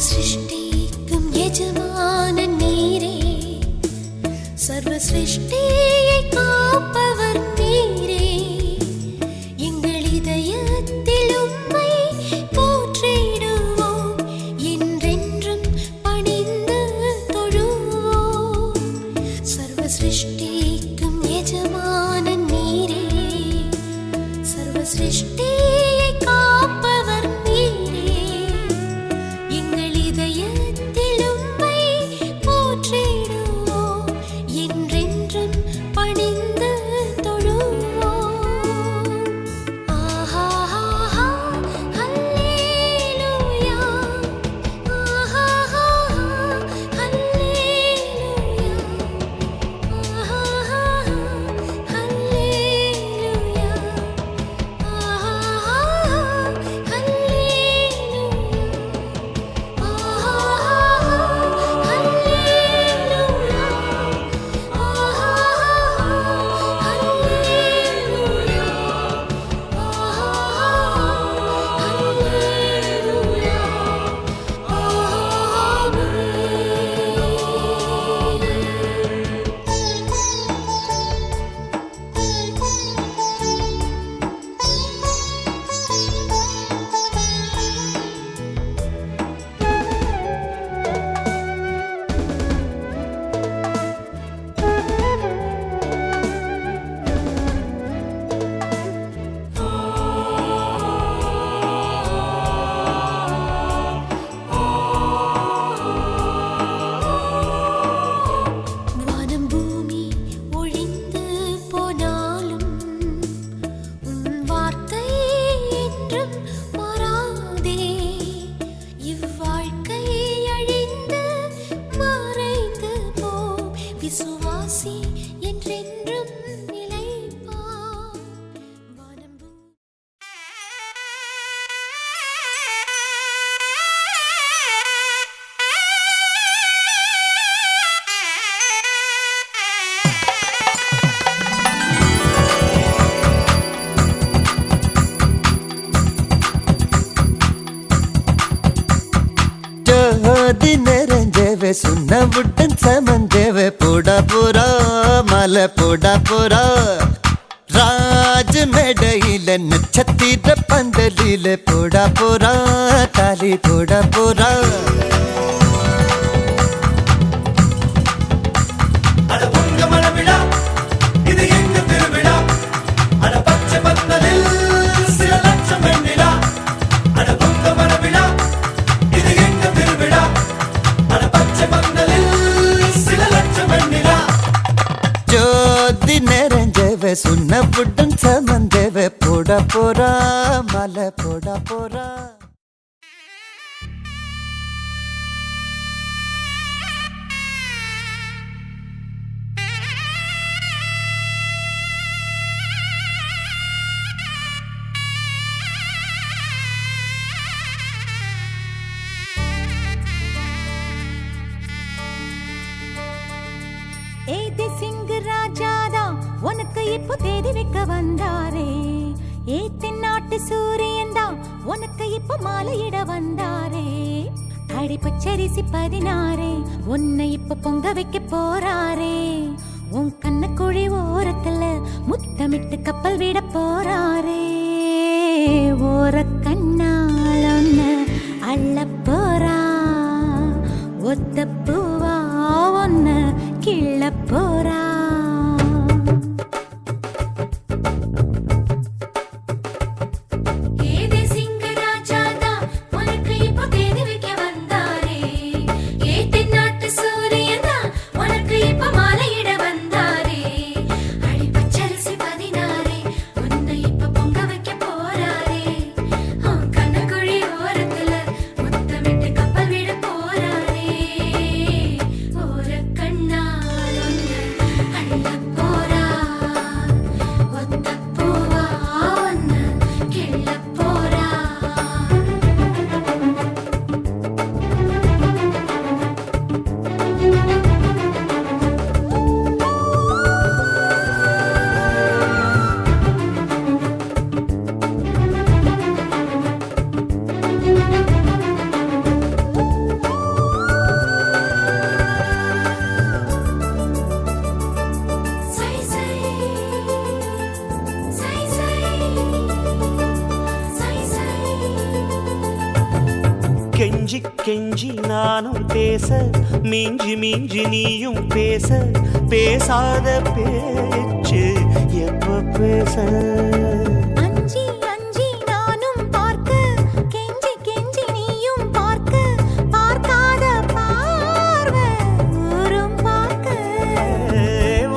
சிருஷ்டிக்கும் எஜமானன் நீரே, சர்வ சிருஷ்டியை காப்பவர் நீரே. எங்கள் இதயத்தில் உம்மை போற்றிடுவோம், என்றென்றும் பணிந்து தொழுவோம். சர்வ சிருஷ்டிக்கும் எஜமானன் நீரே, சர்வ சிருஷ்டியை காப்பவர் நீரே. எங்கள் இதயத்தில் உம்மை போற்றிடுவோம், என்றென்றும் பணிந்து தொழுவோம். ஆஹா ஹல்லேலூயா, ஆஹா ஹல்லேலூயா, ஆஹா ஹல்லேலூயா, ஆஹா வானம் பூமி ஒழிந்து போனாலும் உன் வார்த்தை என்றும் மாறாதே. இவ்வாழ்க்கை அழிந்து மறைந்து போம், விசுவாசி என்றென்றும் நிலைப்பான். வானம் பூமி ஜோதி நிறைஞ்சவே சுண்ணவுடன் சமஞ்சவே போடா போரா மலை போடா போரா. ராஜ் மேடையில நட்சத்திர பந்தலில போடா போரா தாலி போடா போரா. அட பொங்க மணவிழா, இது எங்க திருவிழா. அட பச்சை பந்தலில் சில லட்சம் வெண்ணிலா. அட பொங்க மணவிழா, இது எங்க திருவிழா. அட பச்சை பந்தலில் சில லட்சம் வெண்ணிலா. ஜோதி நிறைஞ்சவே சுண்ணவுடன் சமஞ்சவே போடா போரா மலை போடா போரா. ஏதி சிங் ராஜாதா உனக்கு இப்போ தேதி வைக்க வந்தாரே. ஏத்தி நாட்டு சூரியன் தான் உனக்கு இப்போ மாலையிட வந்தாரே. அடி பச்சரிசி 16 உன்னை இப்போ பொங்க வைக்க போறாரே. உன் கண்ணக்குழி ஓரத்துல முத்தமிட்டு கப்பல் விட போறாரே. ஓர கண்ணால் ஒன்னு அள்ள போறா, ஒத்த பூவா ஒன்னு கிள்ள போறா. ஏதி சிங் ராஜாதா உனக்கு இப்போ தேதி வைக்க வந்தாரே. ஏத்தி நாட்டு சூரியன் தான் உனக்கு இப்போ மாலையிட வந்தாரே. அடி பச்சரிசி 16 உன்னை இப்போ பொங்க வைக்க போறாரே. உன் கண்ணக்குழி ஓரத்துல முத்தமிட்டு கப்பல் விட போறாரே. ஓர கண்ணால் ஒன்னு கெஞ்சி நானும் பேச மிஞ்சி மிஞ்சி நீயும் பேச பேசாத பேச்சு எப்ப பேச அஞ்சி அஞ்சி நானும் பார்க்க கெஞ்சி கெஞ்சி நீயும் பார்க்க பார்க்காத பார்வை ஊரும் பார்க்க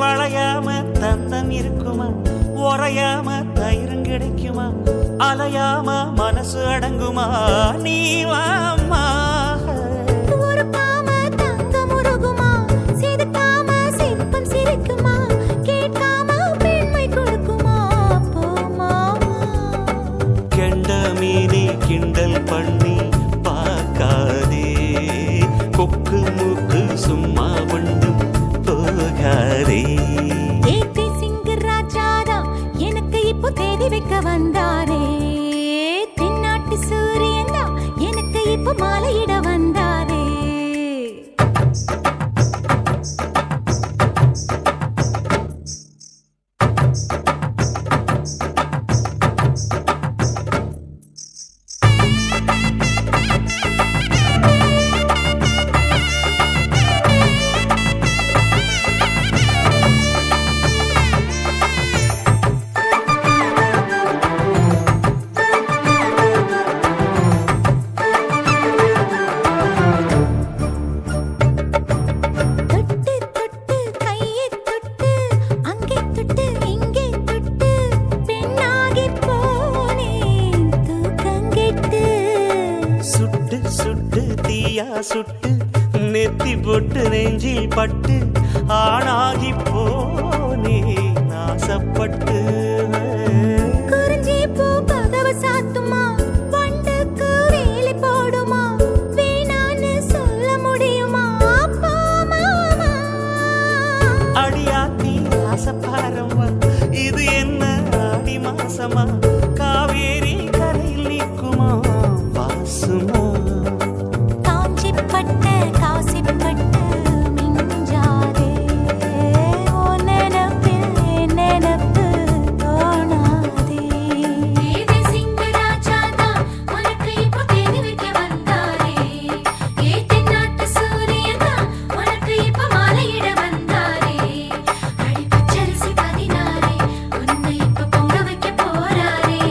வளையாம தந்தம் இருக்குமா உறையாம தயிரும் கிடைக்குமா அலையாம மனசு அடங்குமா நீ வாம்மா ஒரு காம தங்கம் உருகுமா சிரிக்காம சிற்பம் சிரிக்குமா கேட்காம பெண்மை கொடுக்குமா போமா கெண்ட மீனே கிண்டல் பண்ணி பார்க்காதே கொக்கு மூக்கு சும்மா ஒன்றும் போகாதே ஏத்தி சிங்கு ராஜாதா எனக்கு இப்போ தேடி வைக்க வந்தாரே தென்னாட்டு சூரியன் தான் எனக்கு இப்போ மாலையிட வந்தாரே தொட்டு தொட்டு கையை தொட்டு அங்கே தொட்டு இங்கே தொட்டு பெண்ணாகி போனேன் தூக்கங்கெட்டு சுட்டு சுட்டு தீயா சுட்டு நெத்தி போட்டு நெஞ்சில் பட்டு ஆணாகி போனே நாசப்பட்டு குறிஞ்சி பூ கதவு சாத்துமா வண்டுக்கு வேலி போடுமா வேணான்னு சொல்ல முடியுமா அப்பா மாமா அடியாத்தி ஆசப்பாரம்மா இது என்ன ஆடி மாசமா காவேரி கரையில் நிற்குமா வாசுமா காஞ்சிப்பட்ட காசிப்பட்டு மிஞ்சாதே ஓ நினப்பில் என் நினப்பு தோணாதே ஏதே சிங்கராஜாதா உனக்கு இப்போ தேடி வைக்க வந்தாரே ஏ தென்னாட்டு சூரியனா உனக்கு இப்போ மாலையிட வந்தாரே அடி பச்சரிசி 16 உன்னை இப்போ பொங்க வைக்க போறாரே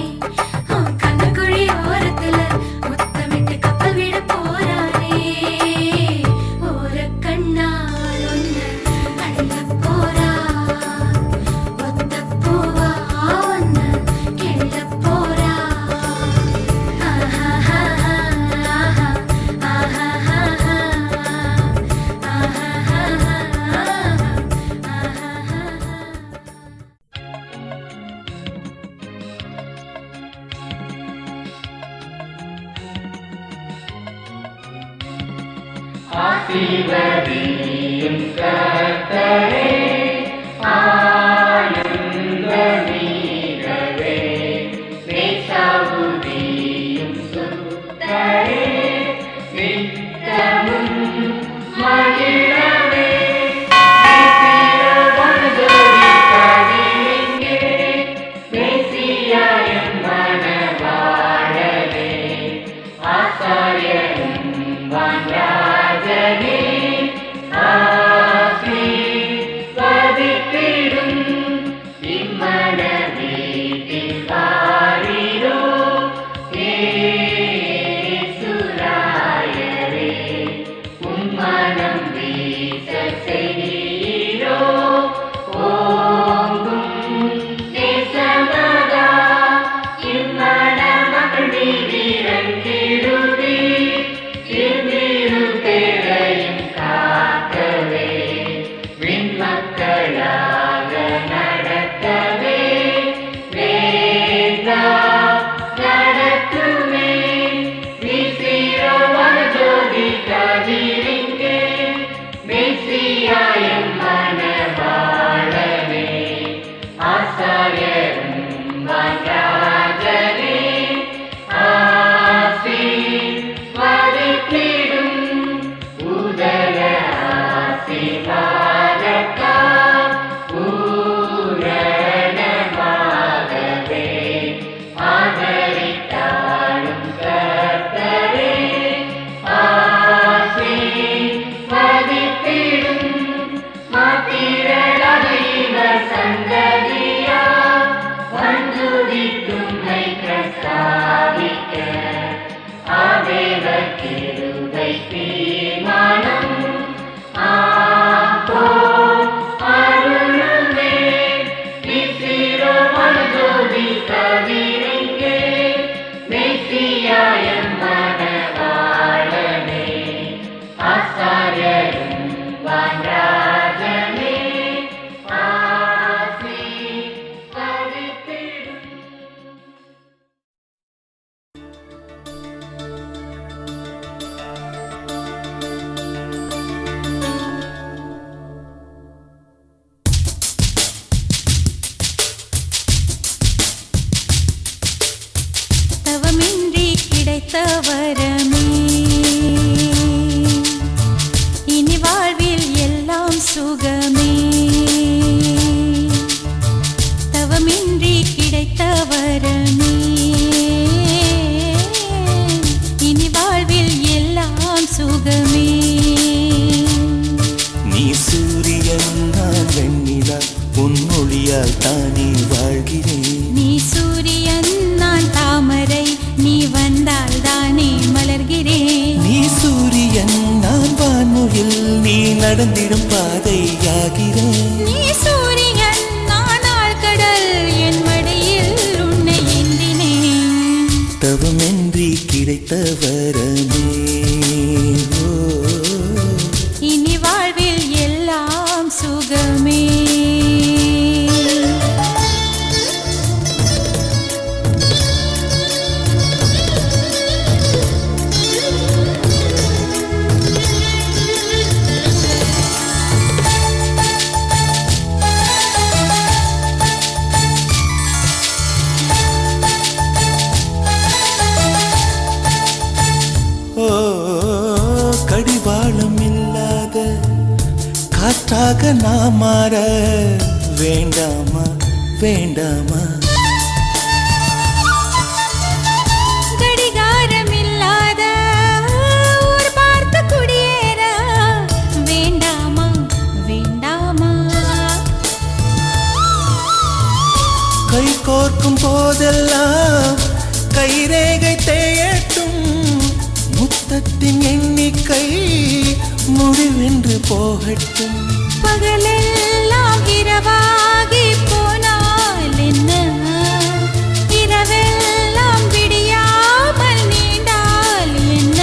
கண்ணுக்குழி ஓரத்துல முத்தமிட்டு கப்பல் விட போறாரே ஓர கண்ணால் ஒன்னு அள்ள போறா ஒத்த பூவா ஒன்னு கிள்ள போறா ஆஹா வீரன் திருடி திருநீரு தேரையும் நடந்திடும் பாதையாகிறேன். நீ சூரியன் நான் ஆழ்கடல் என் மடியில் உன்னை ஏந்தினேன். தவமின்றி கிடைத்த வரமே. இனி வாழ்வில் எல்லாம் சுகமே. கடிவாளம் இல்லாத காற்றாக நான் மாற வேண்டாமா வேண்டாமா? கடிகாரம் இல்லாத ஊர் பார்த்து குடியேற வேண்டாமா வேண்டாமா? கை கோர்க்கும் போதெல்லாம் கைரேகை தேயட்டும். முத்தத்தின் எண்ணிக்கை முடிவென்று போகட்டும். பகலெல்லாம் இரவாகி போனால் என்ன? இரவெல்லாம் விடியாமல் நீண்டால் என்ன?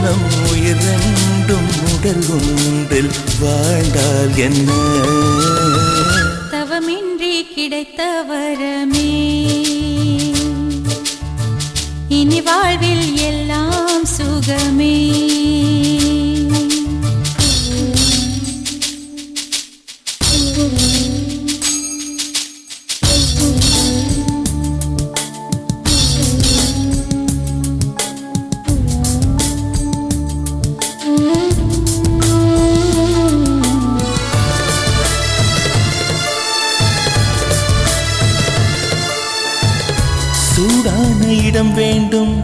நம் உயிர் ரெண்டும் உடல் ஒன்றில் வாழ்ந்தால் என்ன? தவமின்றி கிடைத்த வரமே. இனி வாழ்வில் எல்லாம் சுகமே. சூடான இடம் வேண்டும்,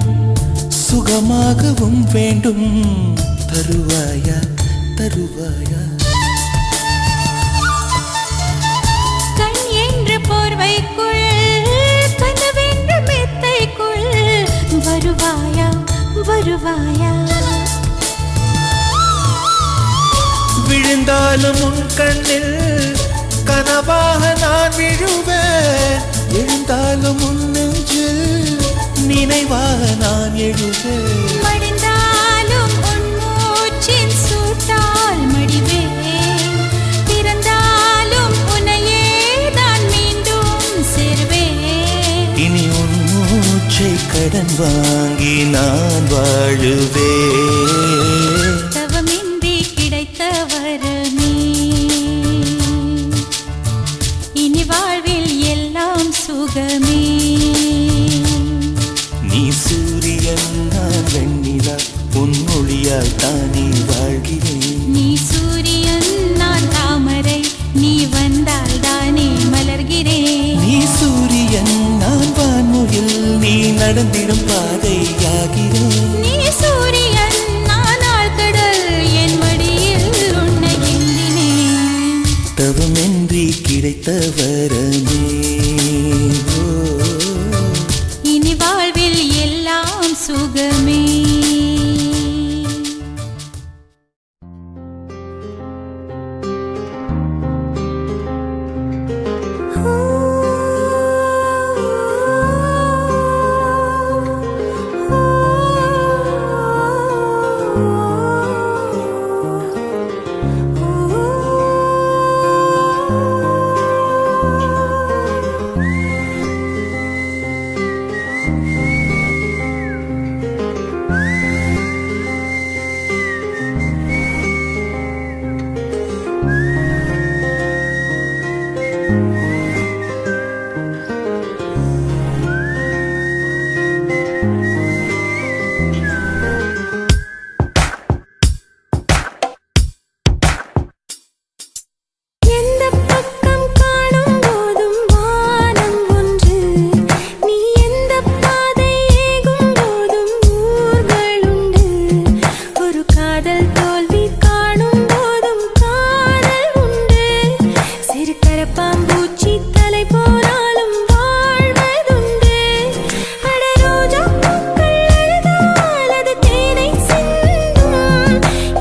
சுகமாகவும் வேண்டும். தருவாயா தருவாயா? கண் என்ற போர்வைக்குள் கனவென்ற மெத்தைக்குள் வருவாயா வருவாயா? விழுந்தாலும் உன் கண்ணில் கனவாக நான் விழுவேன். எழுந்தாலும் உன் நெஞ்சில் நினைவாக நான் எழுவேன். மடிந்தாலும் உன் மூச்சின் சூட்டால் மடிவேன். பிறந்தாலும் உன்னையே நான் மீண்டும் சேர்வேன். இனி உன் மூச்சை கடன் வாங்கி நான் வாழுவேன். தவமின்றி கிடைத்த வரமே. இனி வாழ்வில் எல்லாம் சுகமே. நீ சூரியன் நான் வெண்ணிலா, உன் மொழியால் தானே வாழ்கிறேன். நீ சூரியன் நான் தாமரை, நீ வந்தால் தானே மலர்கிறேன். நீ சூரியன் நான் வான்முகில், நீ நடந்திடும் பாதையாகிறேன். நீ சூரியன் நான் ஆழ்கடல் என் மடியில் உன்னை ஏந்தினேன். தவமின்றி கிடைத்த வரமே. இனி வாழ்வில் எல்லாம் சுகமே.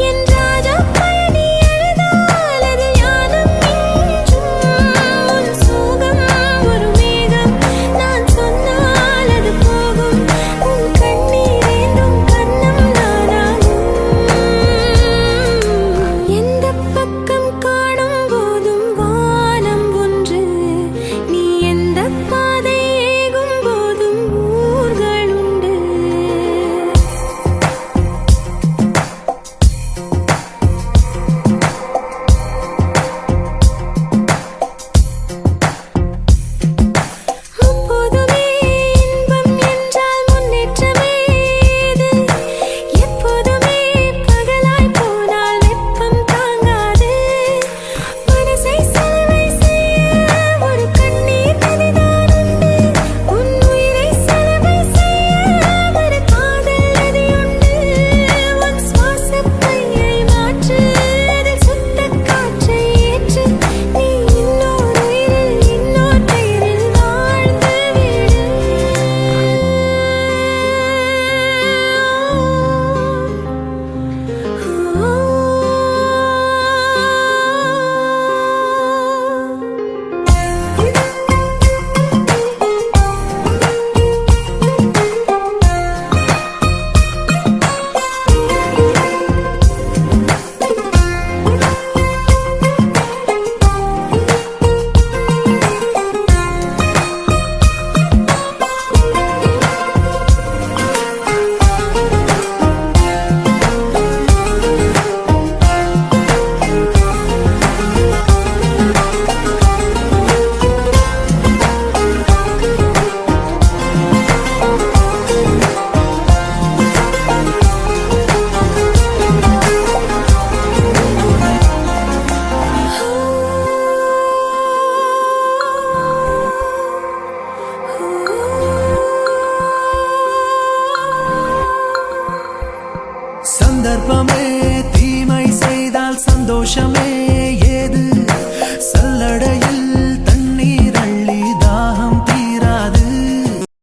என் ராஜா பயணியே சந்தர்ப்பமே தீமை செய்தால் சந்தோஷமே ஏது சல்லடைய